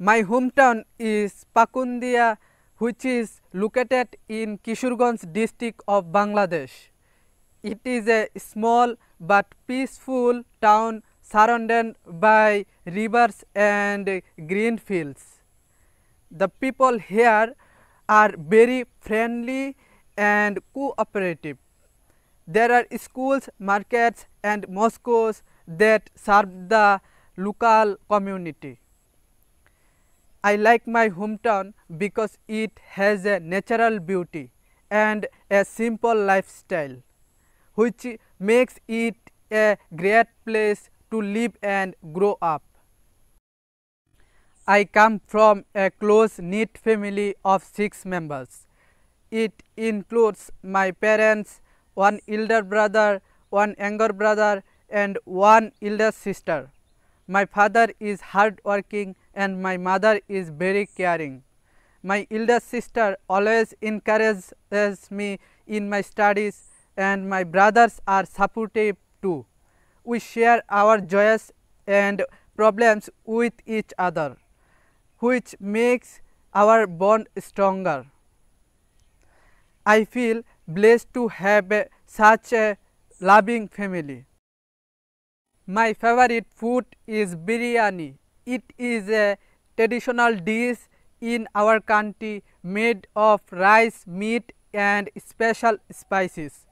My hometown is Pakundia, which is located in Kishorganj district of Bangladesh. It is a small but peaceful town surrounded by rivers and green fields. The people here are very friendly and cooperative. There are schools, markets and mosques that serve the local community. I like my hometown because it has a natural beauty and a simple lifestyle, which makes it a great place to live and grow up. I come from a close-knit family of 6 members. It includes my parents, one elder brother, one younger brother and one elder sister. My father is hardworking and my mother is very caring. My elder sister always encourages me in my studies and my brothers are supportive too. We share our joys and problems with each other, which makes our bond stronger. I feel blessed to have such a loving family. My favorite food is biryani. It is a traditional dish in our country made of rice, meat and special spices.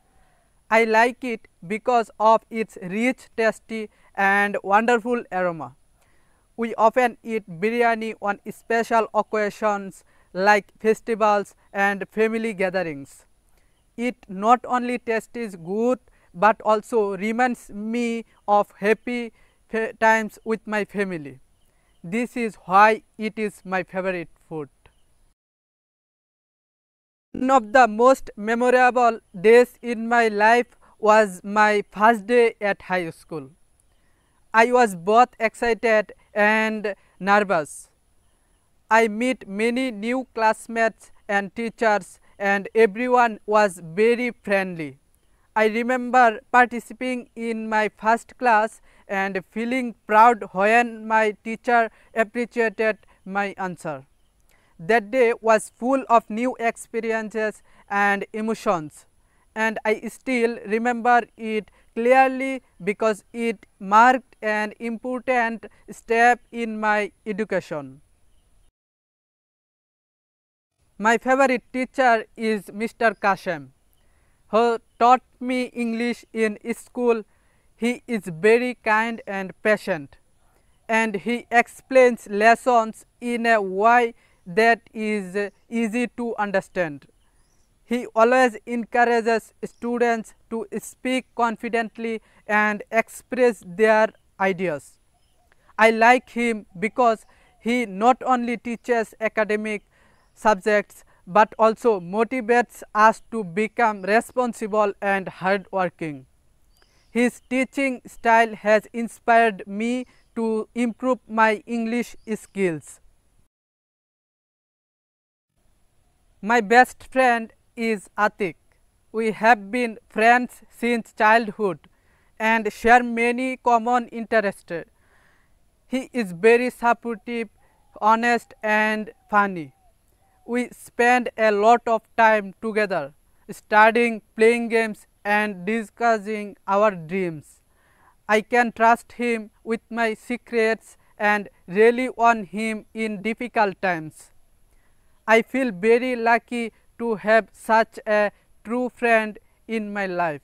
I like it because of its rich, tasty and wonderful aroma. We often eat biryani on special occasions like festivals and family gatherings. It not only tastes good but also reminds me of happy times with my family. This is why it is my favorite food. One of the most memorable days in my life was my first day at high school. I was both excited and nervous. I met many new classmates and teachers and everyone was very friendly. I remember participating in my first class and feeling proud when my teacher appreciated my answer. That day was full of new experiences and emotions, and I still remember it clearly because it marked an important step in my education. My favorite teacher is Mr. Kashem, who taught me English in school. He is very kind and patient, and he explains lessons in a way that is easy to understand. He always encourages students to speak confidently and express their ideas. I like him because he not only teaches academic subjects but also motivates us to become responsible and hardworking. His teaching style has inspired me to improve my English skills. My best friend is Atik. We have been friends since childhood and share many common interests. He is very supportive, honest and funny. We spend a lot of time together, studying, playing games and discussing our dreams. I can trust him with my secrets and rely on him in difficult times. I feel very lucky to have such a true friend in my life.